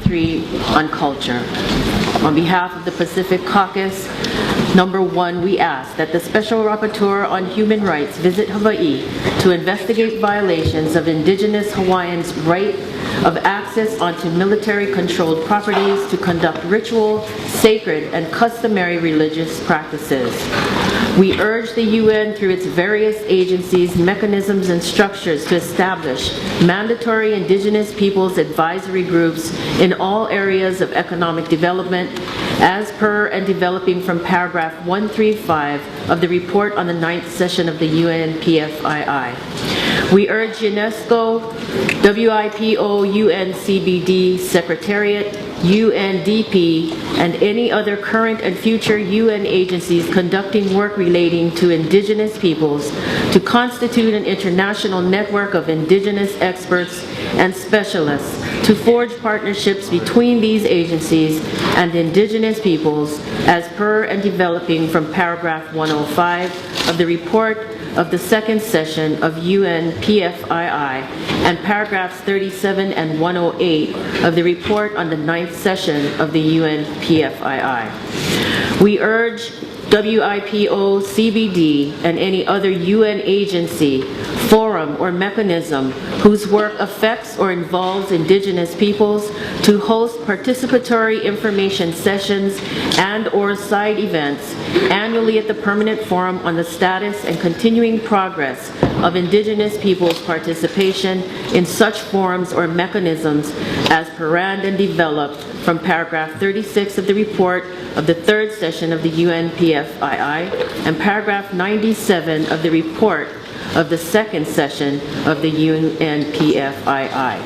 2023 on culture. On behalf of the Pacific Caucus, number 1, we ask that the Special Rapporteur on Human Rights visit Hawaii to investigate violations of Indigenous Hawaiians' right of access onto military-controlled properties to conduct ritual, sacred, and customary religious practices. We urge the UN through its various agencies, mechanisms, and structures to establish mandatory Indigenous peoples advisory groups in all areas of economic development as per and developing from paragraph 135 of the report on the 9th session of the UNPFII. We urge UNESCO, WIPO, UNCBD, Secretariat, UNDP, and any other current and future UN agencies conducting work relating to Indigenous peoples to constitute an international network of Indigenous experts and specialists to forge partnerships between these agencies and Indigenous peoples as per and developing from paragraph 105 of the report of the 2nd session of UNPFII and paragraphs 37 and 108 of the report on the 9th session of the UNPFII. We urge WIPO, CBD, and any other UN agency, forum, or mechanism whose work affects or involves Indigenous peoples to host participatory information sessions and/or side events annually at the Permanent Forum on the Status and Continuing Progress of Indigenous peoples' participation in such forums or mechanisms as per and developed from paragraph 36 of the report of the 3rd session of the UNPFII and paragraph 97 of the report of the 2nd session of the UNPFII.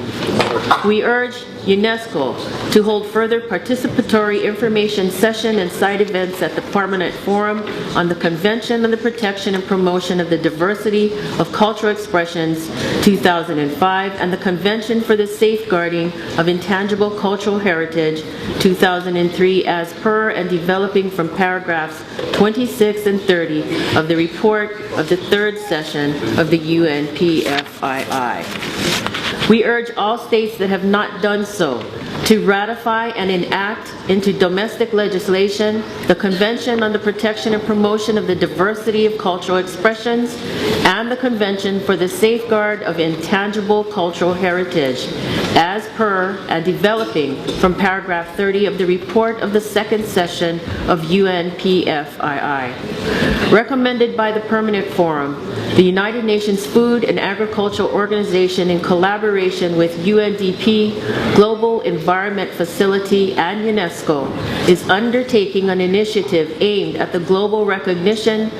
We urge UNESCO to hold further participatory information session and side events at the Permanent Forum on the Convention on the Protection and Promotion of the Diversity of Cultural Expressions 2005 and the Convention for the Safeguarding of Intangible Cultural Heritage 2003 as per and developing from paragraphs 26 and 30 of the report of the 3rd session of the UNPFII. We urge all states that have not done so to ratify and enact into domestic legislation the Convention on the Protection and Promotion of the Diversity of Cultural Expressions and the Convention for the Safeguard of Intangible Cultural Heritage as per and developing from paragraph 30 of the report of the 2nd session of UNPFII. Recommended by the Permanent Forum, the United Nations Food and Agriculture Organization in collaboration with UNDP, Global Environment Facility, and UNESCO is undertaking an initiative aimed at the global recognition,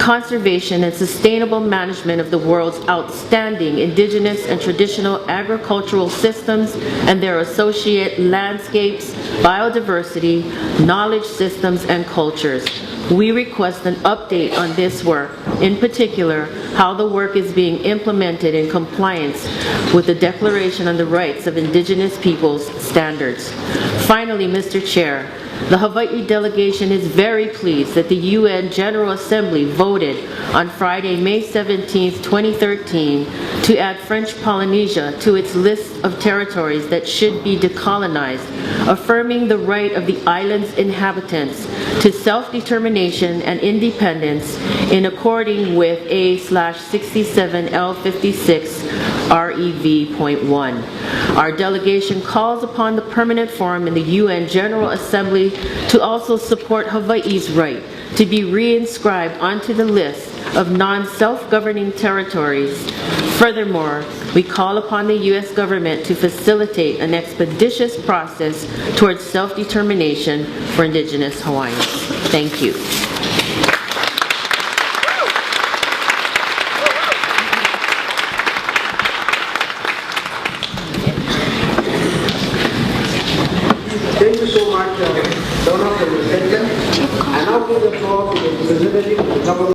conservation, and sustainable management of the world's outstanding indigenous and traditional agricultural systems and their associate landscapes, biodiversity, knowledge systems, and cultures. We request an update on this work, in particular, how the work is being implemented in compliance with the Declaration on the Rights of Indigenous Peoples standards. Finally, Mr. Chair, the Hawaii delegation is very pleased that the UN General Assembly voted on Friday, May 17, 2013, to add French Polynesia to its list of territories that should be decolonized, affirming the right of the island's inhabitants to self-determination and independence in according with A/67L56 REV.1. Our delegation calls upon the Permanent Forum in the UN General Assembly to also support Hawaii's right to be reinscribed onto the list of non-self-governing territories. Furthermore, we call upon the U.S. government to facilitate an expeditious process towards self-determination for Indigenous Hawaiians. Thank you. Thank you so much, Donna, for your attention. I now give the floor to the representative of the government.